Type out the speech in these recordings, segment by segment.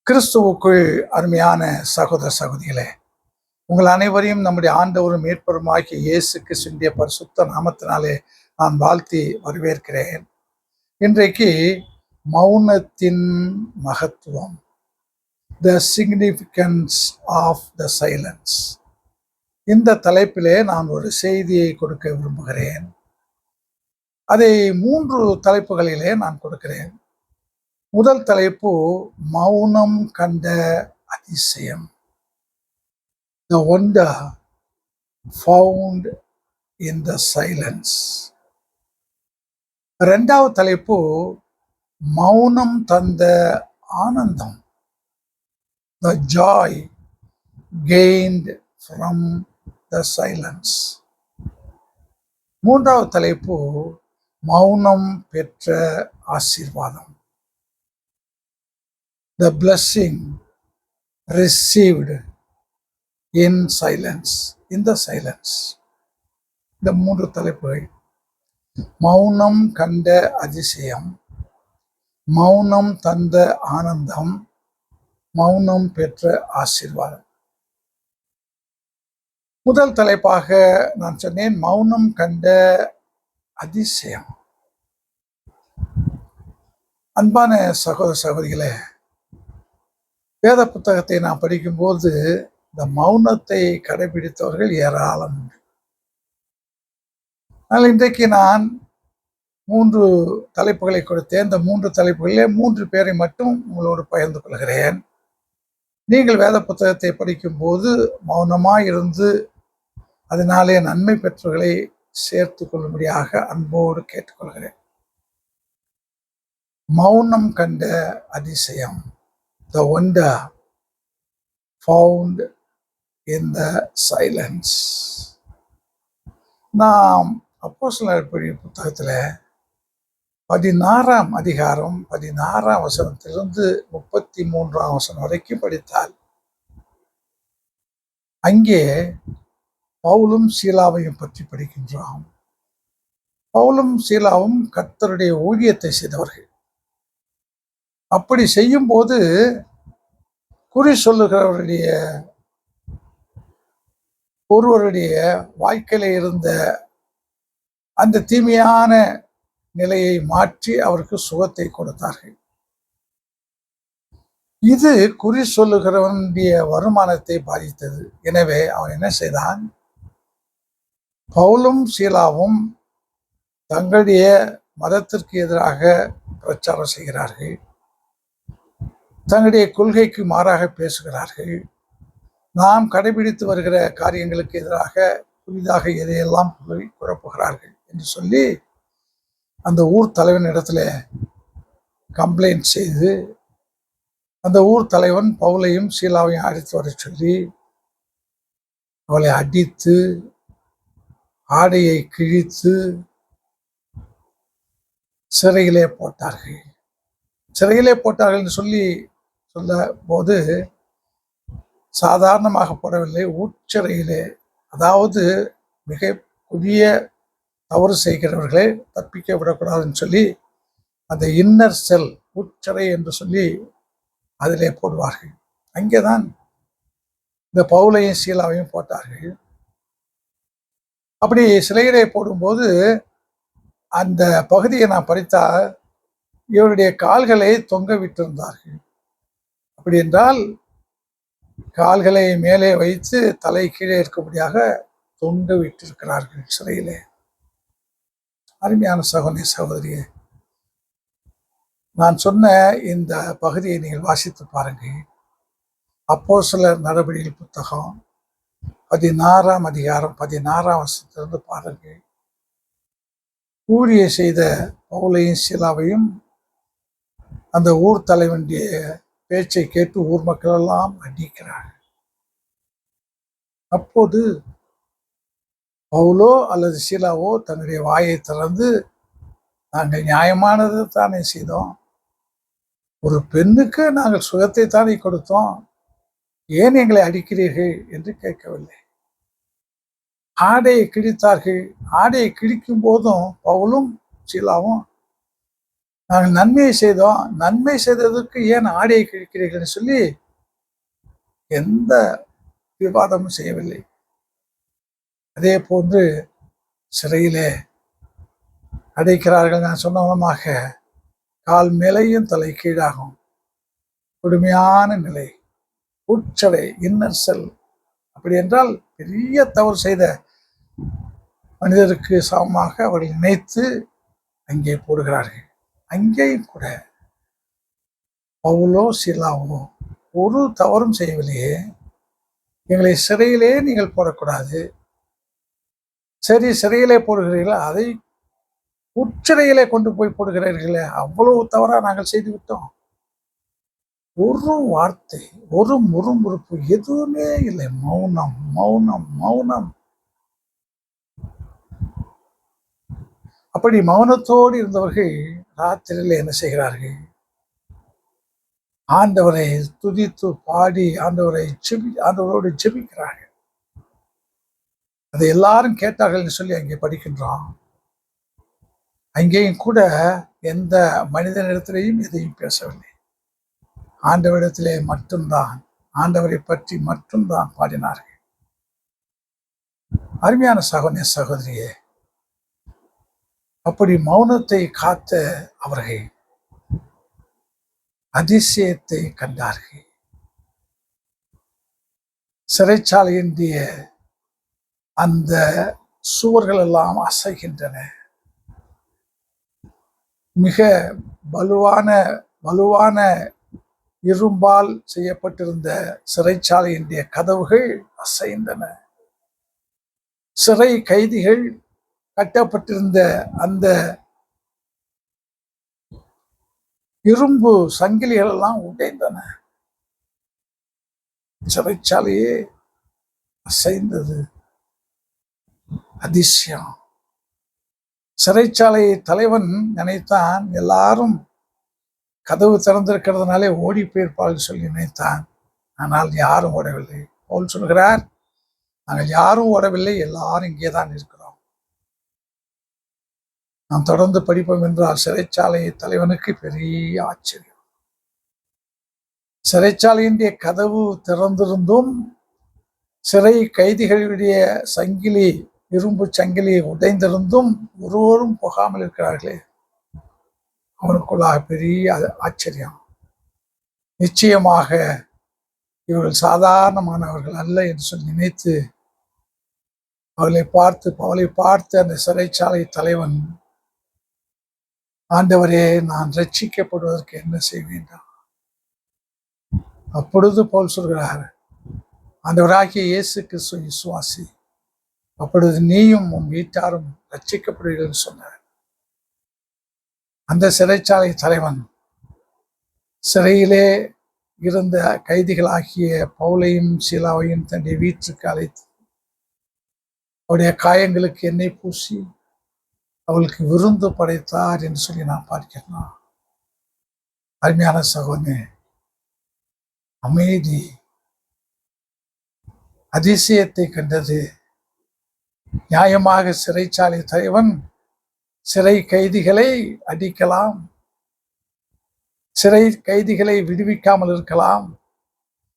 கிறிஸ்துவுக்குள் அருமையான சகோதர சகோதரிகளே, உங்கள் அனைவரையும் நம்முடைய ஆண்டவரும் மீட்பருமாகிய இயேசு கிறிஸ்துவினுடைய பரிசுத்த நாமத்தினாலே நான் வாழ்த்தி வரவேற்கிறேன். இன்றைக்கு மௌனத்தின் மகத்துவம், the significance of the silence, இந்த தலைப்பிலே நான் ஒரு செய்தியை கொடுக்க விரும்புகிறேன். அதை 3 தலைப்புகளிலே நான் கொடுக்கிறேன். முதல் தலைப்பு மௌனம் கண்ட அதிசயம், the wonder found in the silence. இரண்டாவது தலைப்பு மௌனம் தந்த ஆனந்தம், the joy gained from the silence. மூன்றாவது தலைப்பு மௌனம் பெற்ற ஆசீர்வாதம், the blessing received in silence, in the silence. இந்த 3 தலைப்புகள், மௌனம் கண்ட அதிசயம், மௌனம் தந்த ஆனந்தம், மௌனம் பெற்ற ஆசீர்வாதம். முதல் தலைப்பாக நான் சொன்னேன் மௌனம் கண்ட அதிசயம். அன்பான சகோதர சகோதரிகளே, வேத புத்தகத்தை நான் படிக்கும்போது இந்த மௌனத்தை கடைபிடித்தவர்கள் ஏராளம் உண்டு. ஆனால் இன்றைக்கு நான் 3 தலைப்புகளை கொடுத்தேன். இந்த 3 தலைப்புகளிலே 3 பேரை மட்டும் உங்களோடு பகிர்ந்து கொள்கிறேன். நீங்கள் வேத புத்தகத்தை படிக்கும்போது மௌனமாய் இருந்து அதனாலே நன்மை பெற்றவர்களை சேர்த்து கொள்ளும்படியாக அன்போடு கேட்டுக்கொள்கிறேன். மௌனம் கண்ட அதிசயம், the wonder found in the silence. நாம் அப்போஸ்தலர் புத்தகத்தில் 16ஆம் அதிகாரம் 16ஆம் வசனத்திலிருந்து 33ஆம் வசனம் வரைக்கும் படித்தால் அங்கே பவுலும் சீலாவையும் பற்றி படிக்கின்றோம். பவுலும் சீலாவும் கர்த்தருடைய ஊழியத்தை செய்தவர்கள். அப்படி செய்யும் போது குறி சொல்லுகிறவருடைய ஒருவருடைய வாழ்க்கையில இருந்த அந்த தீமையான நிலையை மாற்றி அவருக்கு சுகத்தை கொடுத்தார்கள். இது குறி சொல்லுகிறவனுடைய வருமானத்தை பாதித்தது. எனவே அவன் என்ன செய்தான், பவுலும் சீலாவும் தங்களுடைய மதத்திற்கு எதிராக பிரச்சாரம் செய்கிறார்கள், தங்களுடைய கொள்கைக்கு மாறாக பேசுகிறார்கள், நாம் கடைபிடித்து வருகிற காரியங்களுக்கு எதிராக புதிதாக எதையெல்லாம் குழப்புகிறார்கள் என்று சொல்லி அந்த ஊர் தலைவன் இடத்துல கம்ப்ளைண்ட் செய்து அந்த ஊர் தலைவன் பவுலையும் சீலாவையும் அழைத்து வர சொல்லி அவளை அடித்து ஆடையை கிழித்து சிறையிலே போட்டார்கள். சிறையிலே போட்டார்கள் என்று சொல்ல போது சாதாரணமாக போடவில்லை, உட்சிறையிலே, அதாவது மிக கொடிய தவறு செய்கிறவர்களை தப்பிக்க விடக்கூடாதுன்னு சொல்லி அந்த இன்னர் செல், உட்சிறை என்று சொல்லி அதிலே போடுவார்கள். அங்கேதான் இந்த பவுலையும் சீலாவையும் போட்டார்கள். அப்படி சிறையிலே போடும்போது அந்த பகுதியை நான் படித்தா இவருடைய கால்களை தொங்க விட்டிருந்தார்கள். அப்படி என்றால் கால்களை மேலே வைத்து தலை கீழே இருக்கும்படியாக தொங்க விட்டிருக்கிறார்கள் சிறையிலே. அருமையான சகோதரி சகோதரியே, நான் சொன்ன இந்த பகுதியை நீங்கள் வாசித்து பாருங்கள். அப்போஸ்தலர் நடபடிகள் புத்தகம் 16ஆம் அதிகாரம் 16ஆம் வசனத்திலிருந்து பாருங்கள். ஊழிய செய்த பவுலையும் சீலாவையும் அந்த ஊர் தலைவனுடைய பேச்சை கேட்டு ஊர் மக்கள் எல்லாம் அடிக்கிறார்கள். அப்போது பவுலோ அல்லது சீலாவோ தன்னுடைய வாயை திறந்து, நாங்கள் நியாயமானதை தானே செய்தோம், ஒரு பெண்ணுக்கு நாங்கள் சுகத்தை தானே கொடுத்தோம், ஏன் எங்களை அடிக்கிறீர்கள் என்று கேட்கவில்லை. ஆடையை கிழித்தார்கள். ஆடையை கிழிக்கும் போதும் பவுலும் சீலாவும் நாங்கள் நன்மையை செய்தோம், நன்மை செய்ததற்கு ஏன் ஆடையை கிழிக்கிறீர்கள் சொல்லி எந்த விவாதமும் செய்யவில்லை. அதே போன்று சிறையிலே அடைக்கிறார்கள். நான் சொன்னவனமாக கால் மேலையும் தலை கீழாகும் கொடுமையான நிலை, உட்சடை, இன்னர் செல். அப்படி என்றால் பெரிய தவறு செய்த மனிதருக்கு சமமாக அவர்கள் நினைத்து அங்கே போடுகிறார்கள். அங்கேயும் கூட பவுலோ சீலாவோ ஒரு தவறும் செய்யவில்லையே, எங்களை சிறையிலே நீங்கள் போடக்கூடாது, சரி சிறையிலே போடுகிறீர்களா, அதை உட்சிறையிலே கொண்டு போய் போடுகிறீர்களே, அவ்வளவு தவறா நாங்கள் செய்து விட்டோம். ஒரு வார்த்தை, ஒரு முறுமுறுப்பு எதுவுமே இல்லை. மௌனம், மௌனம், மௌனம். அப்படி மௌனத்தோடு இருந்தவர்கள் ராத்திரியில் என்ன செய்கிறார்கள்? ஆண்டவரை துதித்து பாடி ஆண்டவரோடு ஜெபிக்கிறார்கள். அதை எல்லாரும் கேட்டார்கள் என்று சொல்லி அங்கே படிக்கின்றோம். அங்கேயும் கூட எந்த மனிதனிடத்திலேயும் எதையும் பேசவில்லை. ஆண்டவரிடத்திலே மட்டும்தான், ஆண்டவரை பற்றி மட்டும்தான் பாடினார்கள். அருமையான சகோதர சகோதரியே, அப்படி மௌனத்தை காத்த அவர்கள் அதிசயத்தை கண்டார்கள். சிறைச்சாலையின்றிய அந்த சுவர்கள் எல்லாம் அசைகின்றன. மிக வலுவான இரும்பால் செய்யப்பட்டிருந்த சிறைச்சாலையின்றிய கதவுகள் அசைந்தன. சிறை கைதிகள் கட்டப்பட்டிருந்த அந்த இரும்பு சங்கிலிகள் எல்லாம் உடைந்தன. சிறைச்சாலையே அசைந்தது. அதிசயம். சிறைச்சாலை தலைவன் நினைத்தான் எல்லாரும் கதவு திறந்திருக்கிறதுனாலே ஓடி போயிருப்பார்கள் சொல்லி நினைத்தான். ஆனால் யாரும் ஓடவில்லை. பவுல் சொல்கிறார், நாங்கள் யாரும் ஓடவில்லை, எல்லாரும் இங்கேதான் இருக்கிறோம். நாம் தொடர்ந்து படிப்போம் என்றால் சிறைச்சாலை தலைவனுக்கு பெரிய ஆச்சரியம். சிறைச்சாலையினுடைய கதவு திறந்திருந்தும் சிறை கைதிகளுடைய சங்கிலி, இரும்பு சங்கிலி உடைந்திருந்தும் ஒருவரும் போகாமல் இருக்கிறார்களே, அவனுக்குள்ளாக பெரிய ஆச்சரியம். நிச்சயமாக இவர்கள் சாதாரணமானவர்கள் அல்ல என்று சொல்லி நினைத்து பவுலை பார்த்து அந்த சிறைச்சாலை தலைவன், ஆண்டவரே, நான் ரட்சிக்கப்படுவதற்கு என்ன செய்ய வேண்டும்? அப்பொழுது பவுல் சொல்கிறார், ஆண்டவராகிய இயேசு கிறிஸ்து விசுவாசி, அப்பொழுது நீயும் உன் வீட்டாரும் ரட்சிக்கப்படுவீர்கள் சொன்னார். அந்த சிறைச்சாலை தலைவன் சிறையிலே இருந்த கைதிகளாகிய பவுலையும் சீலாவையும் தன்னுடைய வீட்டுக்கு அழைத்து அவருடைய காயங்களுக்கு எண்ணெய் பூசி அவளுக்கு விருந்து படைத்தார் என்று சொல்லி நான் பார்க்கிறேன். அருமையான சகோதரனே, அமைதி, அதிசயத்தை கண்டது. நியாயமாக சிறைச்சாலை தலைவன் சிறை கைதிகளை அடிக்கலாம், சிறை கைதிகளை விடுவிக்காமல் இருக்கலாம்,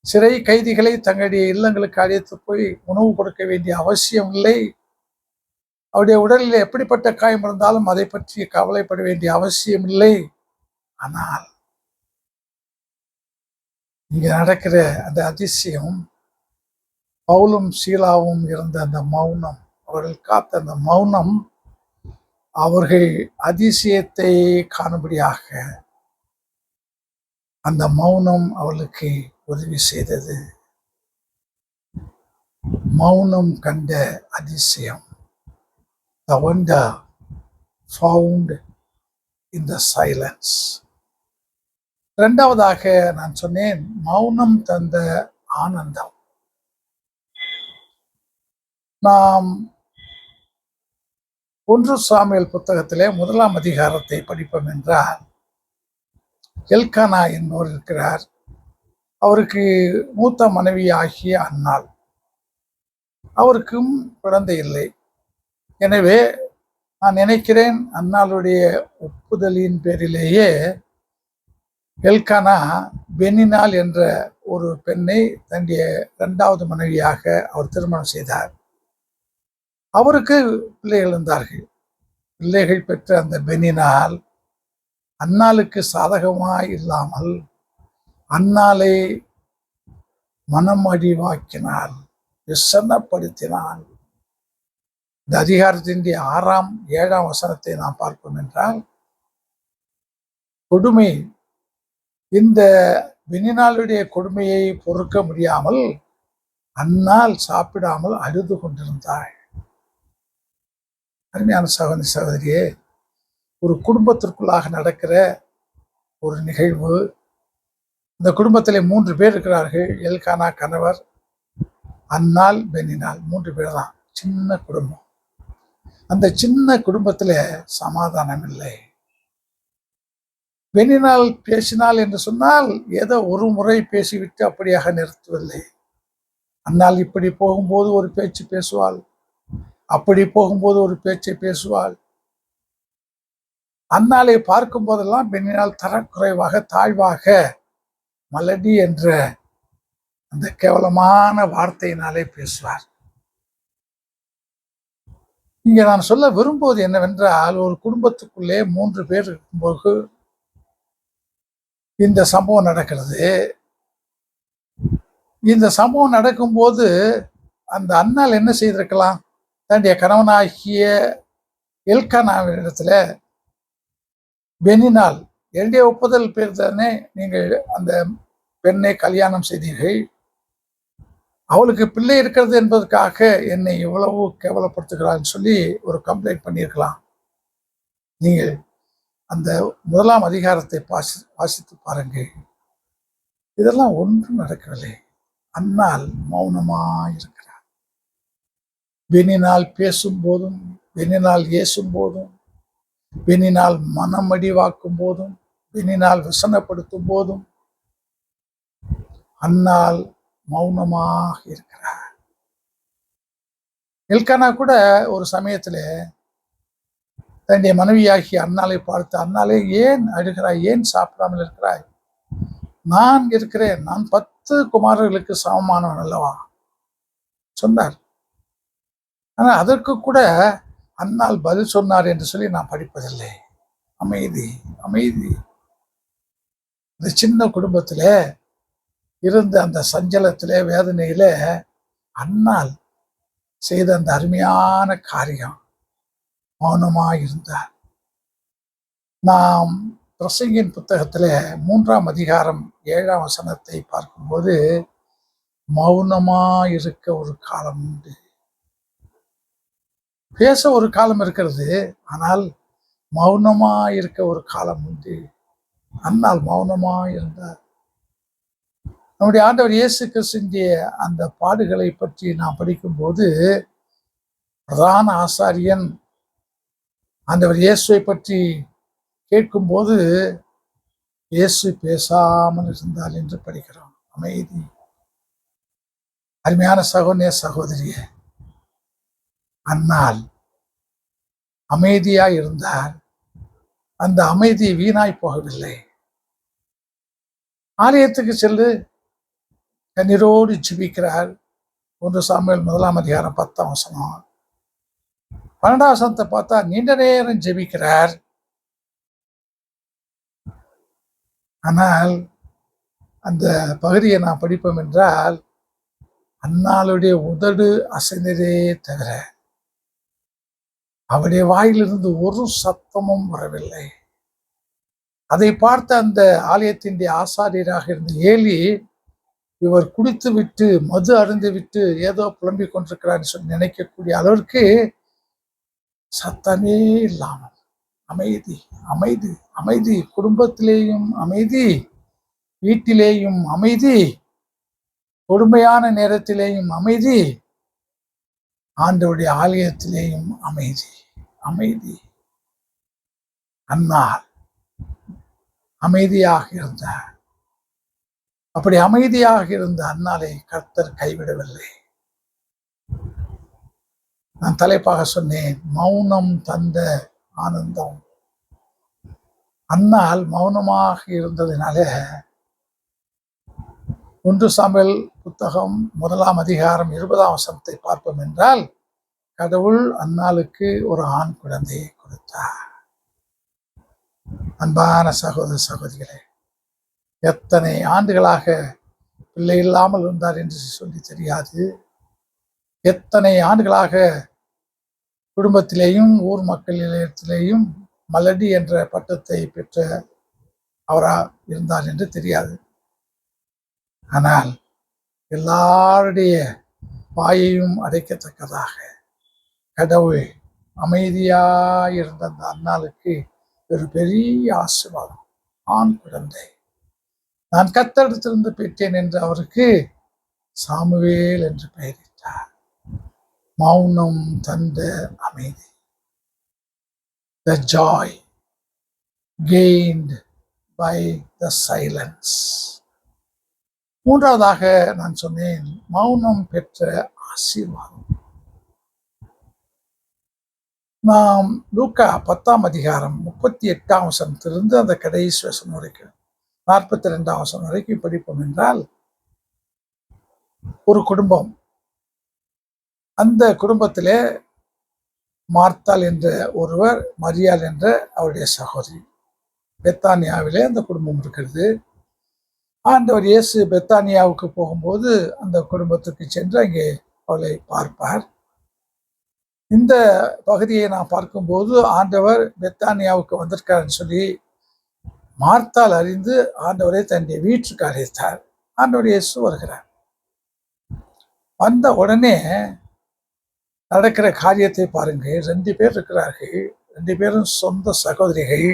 சிறை கைதிகளை தங்களுடைய இல்லங்களுக்கு அழைத்து போய் உணவு கொடுக்க வேண்டிய அவசியம் இல்லை. அவருடைய உடலில் எப்படிப்பட்ட காயம் இருந்தாலும் அதை பற்றி கவலைப்பட வேண்டிய அவசியம் இல்லை. ஆனால் இங்க நடக்கிற அந்த அதிசயம், பவுலும் சீலாவும் இருந்த அந்த மௌனம், அவர்கள் காத்த அந்த மௌனம் அவர்கள் அதிசயத்தை காணும்படியாக அந்த மௌனம் அவர்களுக்கு உதவி செய்தது. மௌனம் கண்ட அதிசயம். The wonder found in the silence. இரண்டாவதாக நான் சொன்னேன், மௌனம் தந்த ஆனந்தம். நாம் 1 சாமுவேல் புத்தகத்திலே 1ஆம் அதிகாரத்தை படிப்போம் என்றால், எல்கானா என்பவர் இருக்கிறார். அவருக்கு மூத்த மனைவி ஆகிய அன்னாள். அவருக்கும் குழந்தை இல்லை. எனவே நான் நினைக்கிறேன் அன்னாளுடைய ஒப்புதலின் பேரிலேயே எல்கானா பெனினால் என்ற ஒரு பெண்ணை தன்னுடைய 2வது மனைவியாக அவர் திருமணம் செய்தார். அவருக்கு பிள்ளைகள் இருந்தார்கள். பிள்ளைகள் பெற்ற அந்த பெனினால் அன்னாளுக்கு சாதகமாய் இல்லாமல் அன்னாளை மனமடிவாக்கினாள், விசனப்படுத்தினாள். இந்த அதிகாரத்தின் 6ஆம் 7ஆம் வசனத்தை நாம் பார்ப்போம் என்றால், கொடுமை, இந்த பெனினாளுடைய கொடுமையை பொறுக்க முடியாமல் அன்னாள் சாப்பிடாமல் அழுது கொண்டிருந்தாள். அருமையான சகோதரி சகோதரியே, ஒரு குடும்பத்திற்குள்ளாக நடக்கிற ஒரு நிகழ்வு. இந்த குடும்பத்திலே 3 பேர் இருக்கிறார்கள். எல்கானா கணவர், அன்னாள், பெனினால், 3 பேர் தான். சின்ன குடும்பம். அந்த சின்ன குடும்பத்துல சமாதானம் இல்லை. பெனினால் பேசினால் என்று சொன்னால் ஏதோ ஒரு முறை பேசிவிட்டு அப்படியாக நிறுத்துவதில்லை. அன்னாள் இப்படி போகும்போது ஒரு பேச்சு பேசுவாள், அப்படி போகும்போது ஒரு பேச்சை பேசுவாள். அன்னாளை பார்க்கும் போதெல்லாம் பெனினால் தரக்குறைவாக, தாழ்வாக, மலடி என்ற அந்த கேவலமான வார்த்தையினாலே பேசுவார். இங்க நான் சொல்ல விரும்புவது என்னவென்றால், ஒரு குடும்பத்துக்குள்ளே 3 பேர் இருக்கும்போது இந்த சம்பவம் நடக்கிறது. இந்த சம்பவம் நடக்கும்போது அந்த அன்னாள் என்ன செய்திருக்கலாம்? தன்னுடைய கணவனாகிய எல்கானாவினிடத்துல, பெனினால், என்னுடைய ஒப்புதல் பேர் தானே நீங்கள் அந்த பெண்ணை கல்யாணம் செய்தீர்கள், அவளுக்கு பிள்ளை இருக்கிறது என்பதற்காக என்னை இவ்வளவு கேவலப்படுத்துகிறான்னு சொல்லி ஒரு கம்ப்ளைண்ட் பண்ணியிருக்கலாம். நீங்கள் அந்த 1ஆம் அதிகாரத்தை வாசித்து பாருங்கள். இதெல்லாம் ஒன்றும் நடக்கவில்லை. அன்னாள் மௌனமாயிருக்கிறார். பெனினால் பேசும் போதும், பெனினால் ஏசும் போதும், பெனினால் மனமடிவாக்கும் போதும், பெனினால் விசனப்படுத்தும் போதும் அன்னாள் மௌனமாக இருக்கிறார். எல்கானா கூட ஒரு சமயத்துல தன்னுடைய மனைவியாகிய அன்னாளை பார்த்து, அன்னாளே ஏன் அழுகிறாய், ஏன் சாப்பிடாமல் இருக்கிறாய், நான் இருக்கிறேன், நான் 10 குமாரர்களுக்கு சமமானவன் அல்லவா சொன்னார். ஆனா அதற்கு கூட அன்னாள் பதில் சொன்னார் என்று சொல்லி நான் படிப்பதில்லை. அமைதி, அமைதி. இந்த சின்ன குடும்பத்தில இருந்த அந்த சஞ்சலத்திலே, வேதனையில அன்னாள் செய்த அந்த அருமையான காரியம், மௌனமாயிருந்தார். நாம் பிரசங்கின் புத்தகத்துல 3ஆம் அதிகாரம் 7ஆம் வசனத்தை பார்க்கும்போது, மௌனமாயிருக்க ஒரு காலம் உண்டு. பேச ஒரு காலம் இருக்கிறது, ஆனால் மௌனமாயிருக்க ஒரு காலம் உண்டு. அன்னாள் மௌனமாயிருந்தார். நம்முடைய ஆண்டவர் இயேசு கிறிஸ்துவின் அந்த பாடுகளை பற்றி நாம் படிக்கும்போது, பிரதான ஆசாரியன் ஆண்டவர் இயேசுவை பற்றி கேட்கும்போது இயேசு பேசாமல் இருந்தார் என்று படிக்கிறோம். அமைதி. அருமையான சகோதரிய சகோதரியே, அன்னாள் அமைதியாய் இருந்தார். அந்த அமைதி வீணாய் போகவில்லை. ஆலயத்துக்கு சென்று கண்ணீரோடு ஜெபிக்கிறார். 1 சாமுவேல் 1ஆம் அதிகாரம் 10ஆம் வசனம். 12ஆம் வசனத்தை பார்த்தா நீண்ட நேரம் ஜெபிக்கிறார். ஆனால் அந்த பகுதியை நான் படிப்போம் என்றால், அன்னாளுடைய உதடு அசைந்ததே தவிர அவருடைய வாயிலிருந்து ஒரு சத்தமும் வரவில்லை. அதை பார்த்த அந்த ஆலயத்தின் ஆசாரியராக இருந்த ஏலி, இவர் குடித்து விட்டு, மது அருந்து விட்டு ஏதோ புலம்பிக் கொண்டிருக்கிறார் சொல்லி நினைக்கக்கூடிய அளவிற்கு சத்தமே இல்லாமல் அமைதி, அமைதி, அமைதி. குடும்பத்திலேயும் அமைதி, வீட்டிலேயும் அமைதி, கொடுமையான நேரத்திலேயும் அமைதி, ஆண்டவருடைய ஆலயத்திலேயும் அமைதி, அமைதி. அன்னாள் அமைதியாக இருந்தார். அப்படி அமைதியாக இருந்த அன்னாளை கர்த்தர் கைவிடவில்லை. நான் தலைப்பாக சொன்னேன், மௌனம் தந்த ஆனந்தம். அன்னாள் மௌனமாக இருந்ததினால 1 சாமுவேல் புத்தகம் 1ஆம் அதிகாரம் 20ஆம் வசனத்தை பார்ப்போம் என்றால், கடவுள் அன்னாளுக்கு ஒரு ஆண் குழந்தையை கொடுத்தார். அன்பான சகோதர சகோதரிகளே, எத்தனை ஆண்டுகளாக பிள்ளை இல்லாமல் இருந்தார் என்று சொல்லி தெரியாது. எத்தனை ஆண்டுகளாக குடும்பத்திலேயும் ஊர் மக்களிடத்திலேயும் மலடி என்ற பட்டத்தை பெற்ற அவரா இருந்தார் என்று தெரியாது. ஆனால் எல்லாருடைய வாயையும் அடைக்கத்தக்கதாக கடவுள் அமைதியாயிருந்த அந்த அன்னாளுக்கு ஒரு பெரிய ஆசீர்வாதம், ஆண் குழந்தை. நான் கர்த்தரிடத்திலிருந்து பெற்றேன் என்று அவருக்கு சாமுவேல் என்று பெயரிட்டார். மௌனம் தந்த அமைதி. The joy gained by the silence. மூன்றாவதாக நான் சொன்னேன், மௌனம் பெற்ற ஆசீர்வாதம். நாம் லூக்கா 10ஆம் அதிகாரம் 38ஆம் வசனத்திலிருந்து அந்த கடைசி வசனம் வரைக்கும் 42ஆம் வசனம் வரைக்கும் படிப்போம் என்றால், ஒரு குடும்பம், அந்த குடும்பத்திலே மார்த்தாள் என்ற ஒருவர், மரியாள் என்ற அவருடைய சகோதரி. பெத்தானியாவிலே அந்த குடும்பம் இருக்கிறது. ஆண்டவர் இயேசு பெத்தானியாவுக்கு போகும்போது அந்த குடும்பத்துக்கு சென்று அங்கே அவளை பார்ப்பார். இந்த பகுதியை நான் பார்க்கும்போது ஆண்டவர் பெத்தானியாவுக்கு வந்திருக்காருன்னு சொல்லி மார்த்தாள் அறிந்து ஆண்டவரை தன்னுடைய வீட்டுக்கு அழைத்தார். ஆண்டவர் இயேசு வருகிறார். வந்த உடனே நடக்கிற காரியத்தை பாருங்க. 2 பேர் இருக்கிறார்கள், 2 பேரும் சொந்த சகோதரிகள்.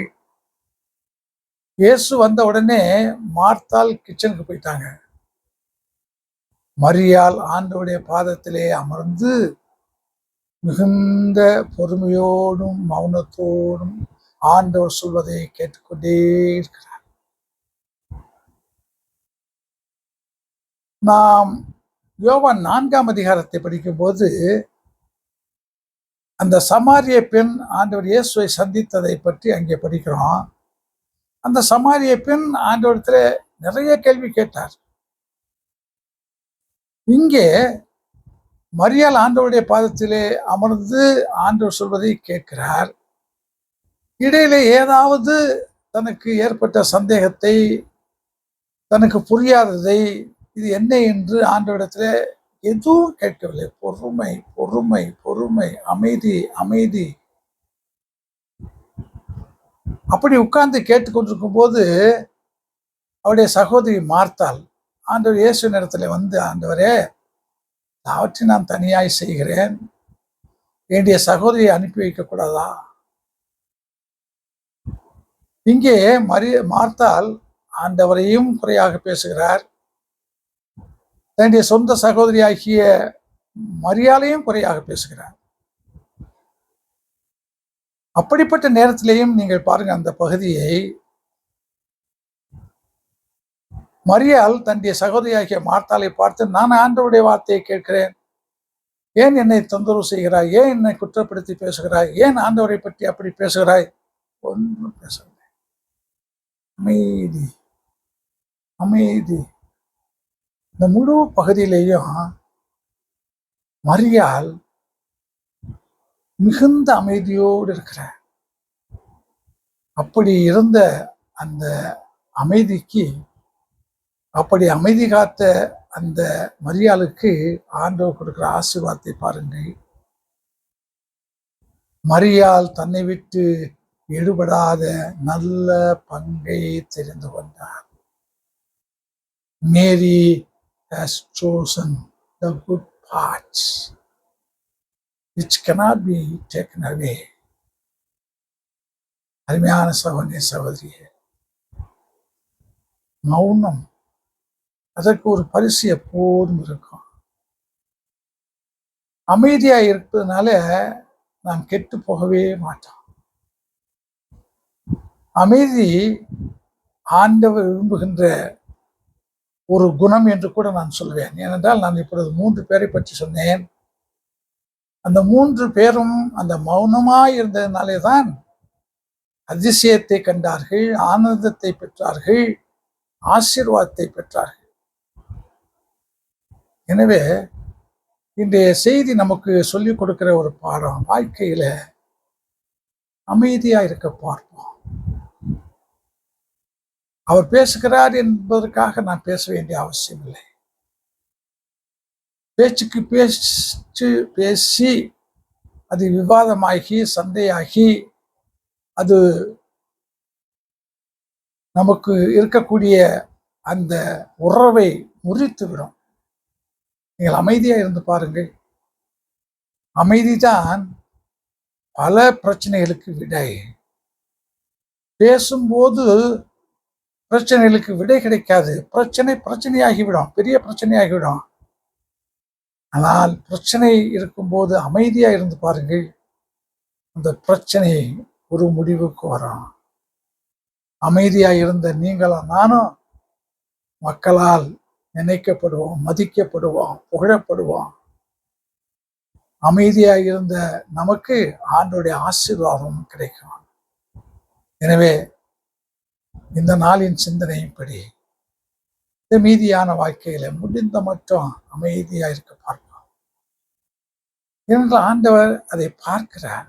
இயேசு வந்த உடனே மார்த்தாள் கிச்சனுக்கு போயிட்டாங்க. மரியாள் ஆண்டவருடைய பாதத்திலே அமர்ந்து மிகுந்த பொறுமையோடும் மௌனத்தோடும் ஆண்டவர் சொல்வதை கேட்டுக்கொண்டே இருக்கிறார். நாம் யோவான் 4ஆம் அதிகாரத்தை படிக்கும்போது அந்த சமாரிய பெண் ஆண்டவர் இயேசுவை சந்தித்ததை பற்றி அங்கே படிக்கிறோம். அந்த சமாரிய பெண் ஆண்டவரிடத்துல நிறைய கேள்வி கேட்டார். இங்கே மரியாள் ஆண்டவருடைய பாதத்திலே அமர்ந்து ஆண்டவர் சொல்வதை கேட்கிறார். இடையிலே ஏதாவது தனக்கு ஏற்பட்ட சந்தேகத்தை, தனக்கு புரியாததை, இது என்ன என்று ஆண்டவரிடத்துல எதுவும் கேட்கவில்லை. பொறுமை பொறுமை பொறுமை, அமைதி அமைதி. அப்படி உட்கார்ந்து கேட்டுக்கொண்டிருக்கும் போது அவருடைய சகோதரி மார்த்தாள் ஆண்டவர் இயேசு இடத்துல வந்து, ஆண்டவரே, அவற்றை நான் தனியாய் செய்கிறேன், என்னுடைய சகோதரியை அனுப்பி வைக்கக்கூடாதா? இங்கே மார்த்தாள் ஆண்டவரையும் குறையாக பேசுகிறார், தன்னுடைய சொந்த சகோதரியாகிய மரியாளையும் குறையாக பேசுகிறார். அப்படிப்பட்ட நேரத்திலேயும் நீங்கள் பாருங்க, அந்த பகுதியை மரியாள் தன்னுடைய சகோதரியாகிய மார்த்தாளை பார்த்து, நான் ஆண்டவருடைய வார்த்தையை கேட்கிறேன், ஏன் என்னை தொந்தரவு செய்கிறாய், ஏன் என்னை குற்றப்படுத்தி பேசுகிறாய், ஏன் ஆண்டவரை பற்றி அப்படி பேசுகிறாய்? ஒன்றும் பேசவில்லை. அமைதி அமைதி. இந்த முழு பகுதியிலேயும் மரியாள் மிகுந்த அமைதியோடு இருக்கிறார். அப்படி இருந்த அந்த அமைதிக்கு, அப்படி அமைதி காத்த அந்த மரியாளுக்கு ஆண்டவர் கொடுக்கிற ஆசீர்வாதத்தை பாருங்கள். மரியாள் தன்னை விட்டு எடுபடாத நல்ல பங்கை தெரிந்து கொண்டார். மேரி has chosen the good parts which cannot be taken away. அருமையான சகோதரி சகோதரியே, மௌனம் அதற்கு ஒரு பரிசு எப்போதும் இருக்கும். அமைதியா இருப்பதனால நாம் கெட்டு போகவே மாட்டோம். அமைதி ஆண்டவர் விரும்புகின்ற ஒரு குணம் என்று கூட நான் சொல்வேன். ஏனென்றால் நான் இப்பொழுது 3 பேரை பற்றி சொன்னேன். அந்த 3 பேரும் அந்த மௌனமாய் இருந்ததினாலே தான் அதிசயத்தை கண்டார்கள், ஆனந்தத்தை பெற்றார்கள், ஆசீர்வாதத்தை பெற்றார்கள். எனவே இன்றைய செய்தி நமக்கு சொல்லிக் கொடுக்கிற ஒரு பாடம், வாழ்க்கையில அமைதியா இருக்க பார்ப்போம். அவர் பேசுகிறார் என்பதற்காக நான் பேச வேண்டிய அவசியம் இல்லை. பேச்சுக்கு பேச்சு பேசி அது விவாதமாகி சண்டையாகி அது நமக்கு இருக்கக்கூடிய அந்த உறவை முறித்துவிடும். நீங்கள் அமைதியா இருந்து பாருங்கள். அமைதிதான் பல பிரச்சனைகளுக்கு விடை. பேசும்போது பிரச்சனைகளுக்கு விடை கிடைக்காது. பிரச்சனையாகிவிடும், பெரிய பிரச்சனையாகிவிடும். ஆனால் பிரச்சனை இருக்கும்போது அமைதியா இருந்து பாருங்கள், அந்த பிரச்சனை ஒரு முடிவுக்கு வரும். அமைதியா இருந்த நீங்களும் நானும் மக்களால் நினைக்கப்படுவோம், மதிக்கப்படுவோம், புகழப்படுவோம். அமைதியா இருந்த நமக்கு ஆண்டோடைய ஆசீர்வாதம் கிடைக்கும். எனவே இந்த நாளின் சிந்தனையின்படி இந்த மீதியான வாழ்க்கையில முடிந்த மட்டும் அமைதியா இருக்க பார்ப்போம். என்று ஆண்டவர் அதை பார்க்கிறார்.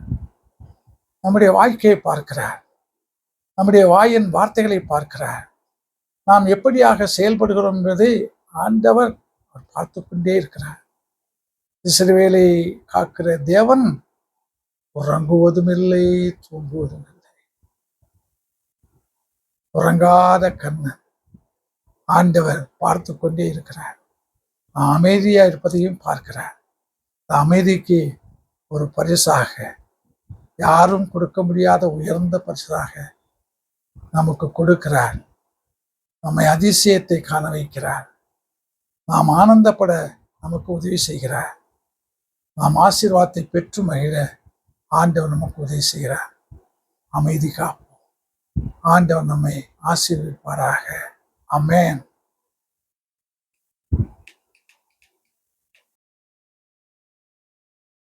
நம்முடைய வாழ்க்கையை பார்க்கிறார். நம்முடைய வாயின் வார்த்தைகளை பார்க்கிறார். நாம் எப்படியாக செயல்படுகிறோம் என்பதை ஆண்டவர் பார்த்து கொண்டே இருக்கிறார். இஸ்ரவேலை காக்கிற தேவன் உறங்குவதும் இல்லை, தூங்குவதும் இல்லை. உறங்காத கண்ணன் ஆண்டவர் பார்த்து கொண்டே இருக்கிறார். அமைதியா இருப்பதையும் பார்க்கிறார். அமைதிக்கு ஒரு பரிசாக, யாரும் கொடுக்க முடியாத உயர்ந்த பரிசாக நமக்கு கொடுக்கிறார். நம்மை அதிசயத்தை காண வைக்கிறார். நாம் ஆனந்தப்பட நமக்கு உதவி செய்கிறார். நாம் ஆசீர்வாதத்தை பெற்று மகிழ ஆண்டவர் நமக்கு உதவி செய்கிறார். அமைதி காப்போம். ஆண்டவர் நம்மை ஆசீர்வதிப்பாராக. ஆமென்.